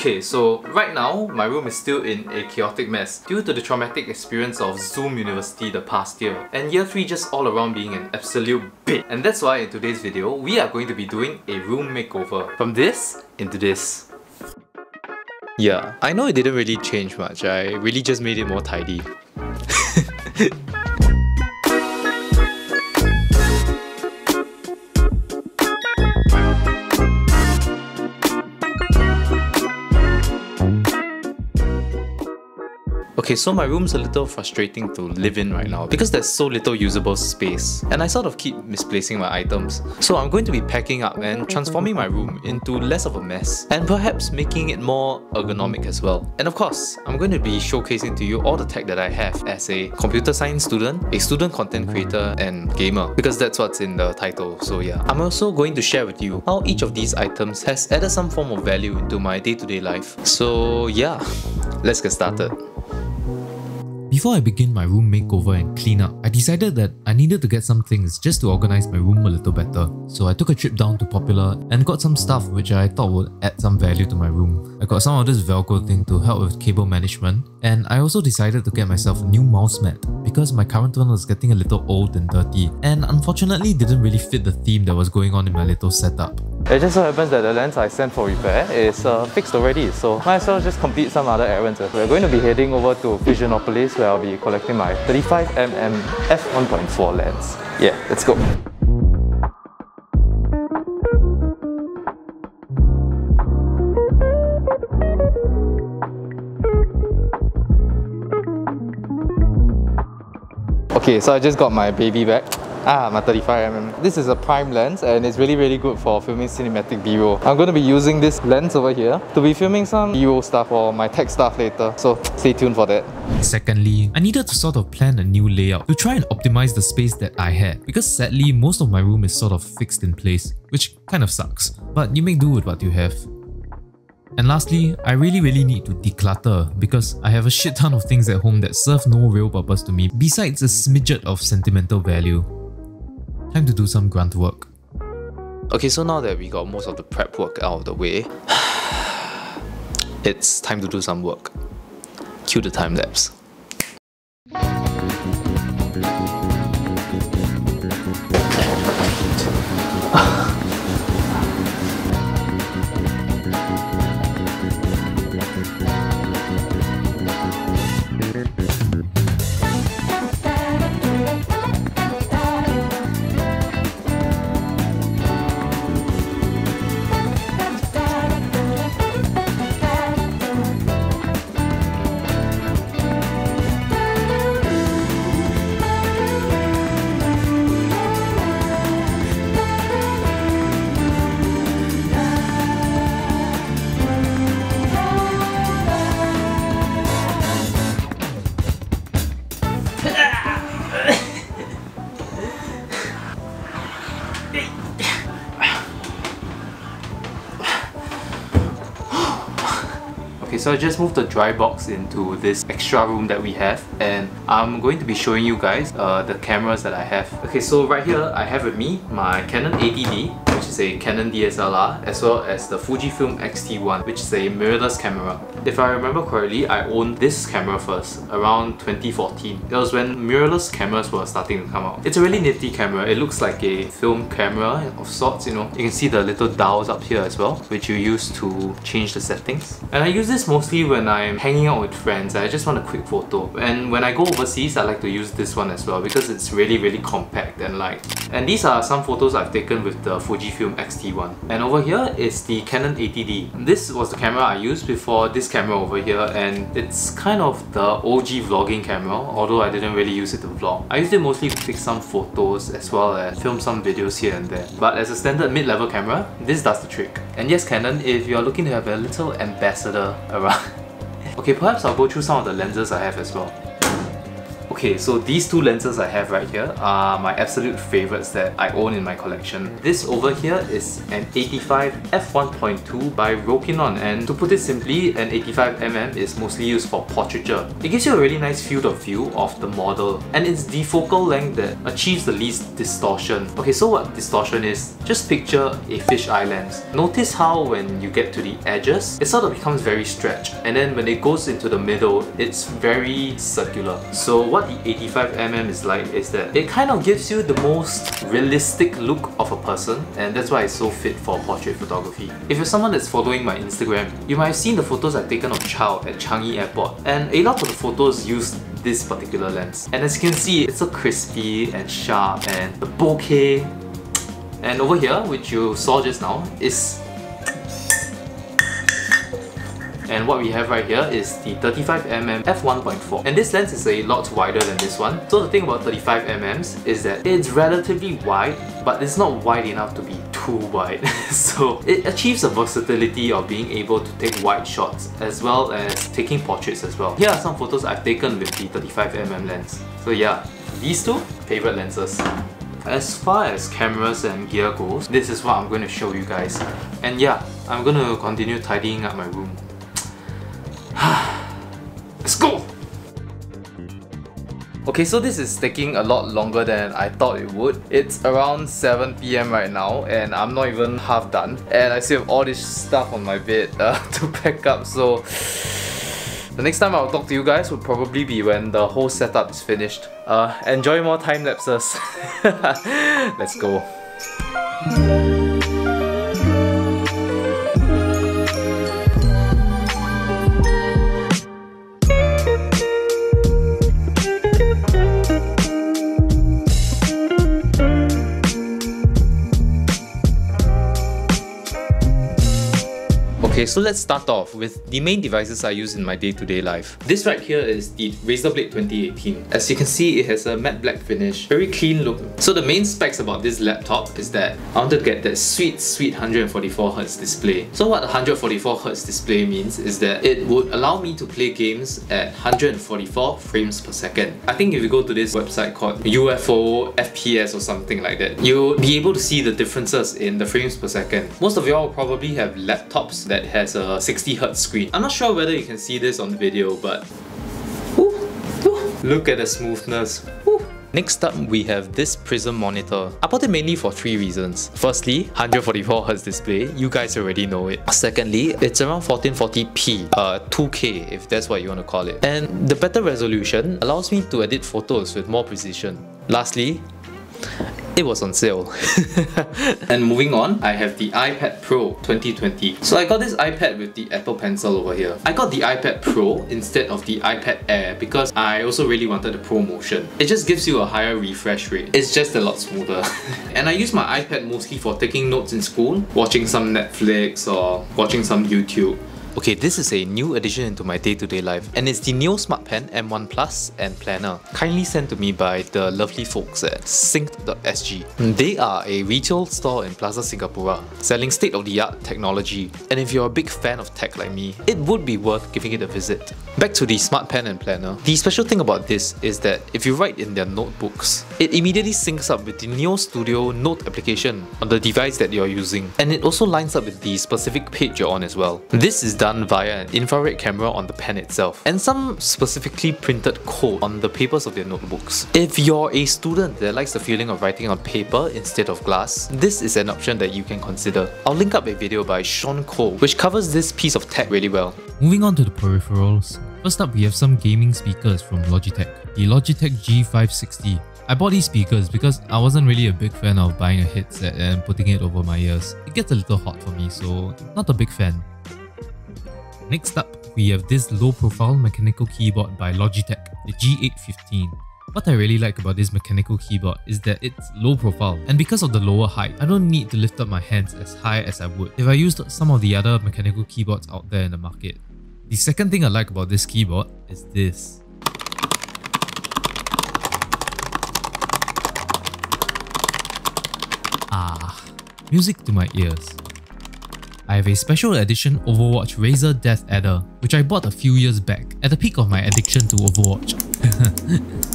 Okay, so right now, my room is still in a chaotic mess due to the traumatic experience of Zoom University the past year, and year 3 just all around being an absolute bitch. And that's why in today's video, we are going to be doing a room makeover. From this into this. Yeah, I know it didn't really change much, I really just made it more tidy. Okay, so my room's a little frustrating to live in right now because there's so little usable space and I sort of keep misplacing my items. So I'm going to be packing up and transforming my room into less of a mess and perhaps making it more ergonomic as well. And of course, I'm going to be showcasing to you all the tech that I have as a computer science student, a student content creator and gamer, because that's what's in the title, so yeah. I'm also going to share with you how each of these items has added some form of value into my day-to-day life. So yeah, let's get started. Before I begin my room makeover and cleanup, I decided that I needed to get some things just to organize my room a little better. So I took a trip down to Popular and got some stuff which I thought would add some value to my room. I got some of this Velcro thing to help with cable management, and I also decided to get myself a new mouse mat because my current one was getting a little old and dirty and unfortunately didn't really fit the theme that was going on in my little setup. It just so happens that the lens I sent for repair is fixed already, so might as well just complete some other errands. We're going to be heading over to Fusionopolis where I'll be collecting my 35mm f1.4 lens. Yeah, let's go. Okay, so I just got my baby back. My 35mm. This is a prime lens and it's really good for filming cinematic B-roll. I'm going to be using this lens over here to be filming some B-roll stuff or my tech stuff later, so stay tuned for that. Secondly, I needed to sort of plan a new layout to try and optimize the space that I had, because sadly most of my room is sort of fixed in place, which kind of sucks, but you make do with what you have. And lastly, I really need to declutter because I have a shit ton of things at home that serve no real purpose to me besides a smidget of sentimental value. Time to do some grunt work. Okay, so now that we got most of the prep work out of the way, it's time to do some work. Cue the time lapse. Okay, so I just moved the dry box into this extra room that we have and I'm going to be showing you guys the cameras that I have. Okay, so right here I have with me my Canon 80D, which is a Canon DSLR, as well as the Fujifilm X-T1, which is a mirrorless camera. If I remember correctly, I owned this camera first, around 2014. That was when mirrorless cameras were starting to come out. It's a really nifty camera. It looks like a film camera of sorts, you know. You can see the little dials up here as well, which you use to change the settings. And I use this mostly when I'm hanging out with friends. I just want a quick photo. And when I go overseas, I like to use this one as well because it's really compact and light. And these are some photos I've taken with the Fujifilm X-T1. And over here is the Canon 80D. This was the camera I used before this camera over here, and it's kind of the OG vlogging camera, although I didn't really use it to vlog. I used it mostly to take some photos as well as film some videos here and there. But as a standard mid-level camera, this does the trick. And yes, Canon, if you're looking to have a little ambassador around. Okay, perhaps I'll go through some of the lenses I have as well. Okay, so these two lenses I have right here are my absolute favorites that I own in my collection. This over here is an 85 f1.2 by Rokinon, and to put it simply, an 85mm is mostly used for portraiture. It gives you a really nice field of view of the model, and it's the focal length that achieves the least distortion. Okay, so what distortion is? Just picture a fisheye lens. Notice how when you get to the edges, it sort of becomes very stretched, and then when it goes into the middle, it's very circular. So what the 85mm is like is that it kind of gives you the most realistic look of a person, and that's why it's so fit for portrait photography. If you're someone that's following my Instagram, you might have seen the photos I've taken of Chow at Changi Airport, and a lot of the photos use this particular lens. And as you can see, it's so crispy and sharp, and the bokeh. And over here, which you saw just now, is... And what we have right here is the 35mm f1.4, and this lens is a lot wider than this one. So the thing about 35mm is that it's relatively wide, but it's not wide enough to be too wide. So it achieves the versatility of being able to take wide shots as well as taking portraits as well. Here are some photos I've taken with the 35mm lens. So yeah, these two favorite lenses. As far as cameras and gear goes, this is what I'm going to show you guys. And yeah, I'm going to continue tidying up my room. Let's go! Okay, so this is taking a lot longer than I thought it would. It's around 7 PM right now, and I'm not even half done. And I still have all this stuff on my bed to pack up, so... The next time I'll talk to you guys would probably be when the whole setup is finished. Enjoy more time lapses. Let's go. Okay, so let's start off with the main devices I use in my day-to-day life. This right here is the Razer Blade 2018. As you can see, it has a matte black finish, very clean look. So the main specs about this laptop is that I wanted to get that sweet 144Hz display. So what a 144Hz display means is that it would allow me to play games at 144 frames per second. I think if you go to this website called UFO FPS or something like that, you'll be able to see the differences in the frames per second. Most of y'all probably have laptops that has a 60Hz screen. I'm not sure whether you can see this on the video, but look at the smoothness. Next up, we have this Prism monitor. I bought it mainly for 3 reasons. Firstly, 144Hz display, you guys already know it. Secondly, it's around 1440p, 2K if that's what you want to call it. And the better resolution allows me to edit photos with more precision. Lastly, it was on sale. And moving on, I have the iPad Pro 2020. So I got this iPad with the Apple Pencil over here. I got the iPad Pro instead of the iPad Air because I also really wanted the Pro Motion. It just gives you a higher refresh rate. It's just a lot smoother. And I use my iPad mostly for taking notes in school, watching some Netflix or watching some YouTube. Okay, this is a new addition into my day-to-day life, and it's the Neo Smart Pen M1 Plus and Planner, kindly sent to me by the lovely folks at Sync.sg. They are a retail store in Plaza Singapura, selling state-of-the-art technology, and if you're a big fan of tech like me, it would be worth giving it a visit. Back to the Smart Pen and Planner, the special thing about this is that if you write in their notebooks, it immediately syncs up with the Neo Studio Note application on the device that you're using, and it also lines up with the specific page you're on as well. This is done via an infrared camera on the pen itself, and some specifically printed code on the papers of their notebooks. If you're a student that likes the feeling of writing on paper instead of glass, this is an option that you can consider. I'll link up a video by Sean Cole, which covers this piece of tech really well. Moving on to the peripherals, first up we have some gaming speakers from Logitech, the Logitech G560. I bought these speakers because I wasn't really a big fan of buying a headset and putting it over my ears. It gets a little hot for me, so not a big fan. Next up, we have this low-profile mechanical keyboard by Logitech, the G815. What I really like about this mechanical keyboard is that it's low profile, and because of the lower height, I don't need to lift up my hands as high as I would if I used some of the other mechanical keyboards out there in the market. The second thing I like about this keyboard is this. Music to my ears. I have a special edition Overwatch Razer Death Adder, which I bought a few years back, at the peak of my addiction to Overwatch.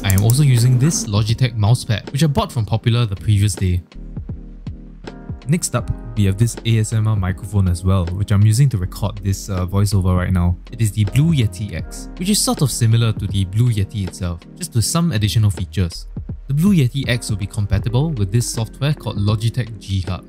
I I am also using this Logitech mousepad, which I bought from Popular the previous day. Next up, we have this ASMR microphone as well, which I'm using to record this voiceover right now. It is the Blue Yeti X, which is sort of similar to the Blue Yeti itself, just with some additional features. The Blue Yeti X will be compatible with this software called Logitech G Hub.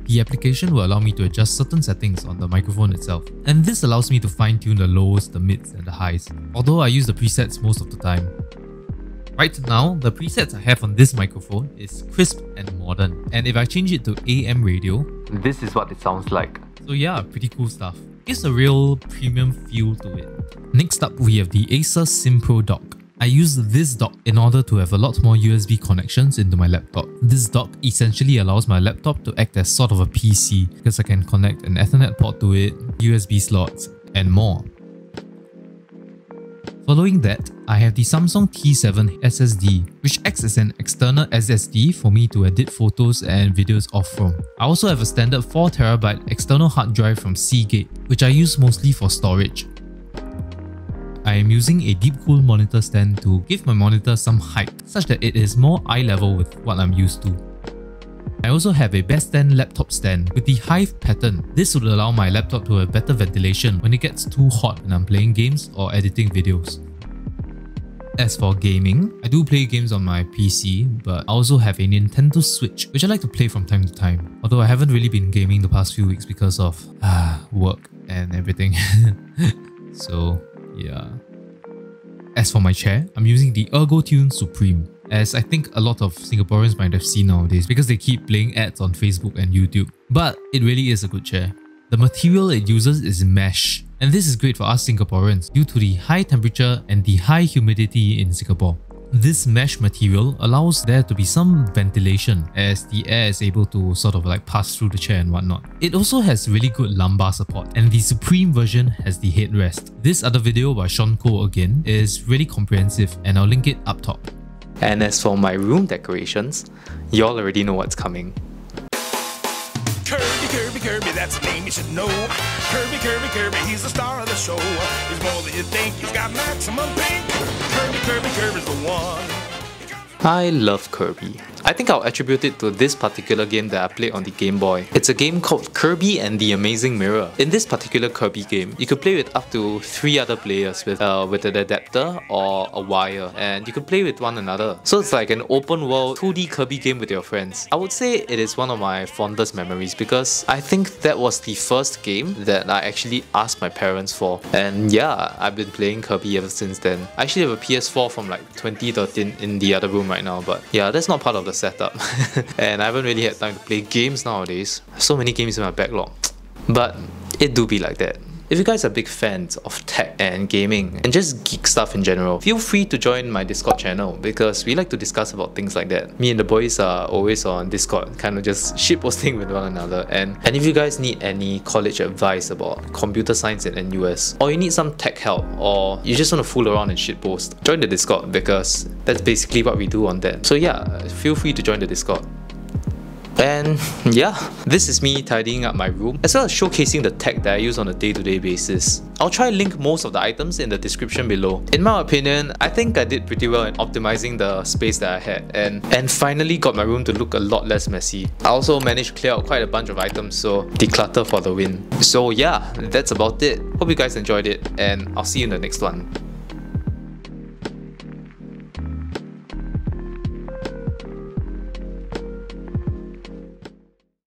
The application will allow me to adjust certain settings on the microphone itself, and this allows me to fine-tune the lows, the mids and the highs, although I use the presets most of the time. Right now, the presets I have on this microphone is crisp and modern, and if I change it to AM radio, this is what it sounds like. So yeah, pretty cool stuff. Gives a real premium feel to it. Next up, we have the Acer SimPro dock. I use this dock in order to have a lot more USB connections into my laptop. This dock essentially allows my laptop to act as sort of a PC because I can connect an Ethernet port to it, USB slots, and more. Following that, I have the Samsung T7 SSD, which acts as an external SSD for me to edit photos and videos off from. I also have a standard 4TB external hard drive from Seagate, which I use mostly for storage. I am using a deep-cool monitor stand to give my monitor some height, such that it is more eye level with what I'm used to. I also have a Best Stand laptop stand with the Hive pattern. This would allow my laptop to have better ventilation when it gets too hot when I'm playing games or editing videos. As for gaming, I do play games on my PC, but I also have a Nintendo Switch, which I like to play from time to time. Although I haven't really been gaming the past few weeks because of work and everything. So yeah. As for my chair, I'm using the ErgoTune Supreme, as I think a lot of Singaporeans might have seen nowadays because they keep playing ads on Facebook and YouTube. But it really is a good chair. The material it uses is mesh, and this is great for us Singaporeans due to the high temperature and the high humidity in Singapore. This mesh material allows there to be some ventilation as the air is able to sort of like pass through the chair and whatnot. It also has really good lumbar support, and the Supreme version has the headrest. This other video by Sean Koh again is really comprehensive, and I'll link it up top. And as for my room decorations, y'all already know what's coming. Kirby, Kirby, Kirby, that's the name you should know. Kirby, Kirby, Kirby, he's the star of the show. He's more than you think, he's got maximum pink. Kirby, Kirby, Kirby's the one. I love Kirby. I think I'll attribute it to this particular game that I played on the Game Boy. It's a game called Kirby and the Amazing Mirror. In this particular Kirby game, you could play with up to 3 other players with an adapter or a wire, and you could play with one another. So it's like an open world 2D Kirby game with your friends. I would say it is one of my fondest memories because I think that was the first game that I actually asked my parents for. And yeah, I've been playing Kirby ever since then. I actually have a PS4 from like 2013 in the other room right now, but yeah, that's not part of the setup. And I haven't really had time to play games nowadays. So many games in my backlog. But it do be like that. If you guys are big fans of tech and gaming and just geek stuff in general, feel free to join my Discord channel because we like to discuss about things like that. Me and the boys are always on Discord, kind of just shitposting with one another. And if you guys need any college advice about computer science at NUS, or you need some tech help, or you just want to fool around and shitpost, join the Discord because that's basically what we do on that. So yeah, feel free to join the Discord. And yeah, this is me tidying up my room, as well as showcasing the tech that I use on a day-to-day basis. I'll try to link most of the items in the description below. In my opinion, I think I did pretty well in optimizing the space that I had and finally got my room to look a lot less messy. I also managed to clear out quite a bunch of items, so declutter for the win. So yeah, that's about it. Hope you guys enjoyed it, and I'll see you in the next one.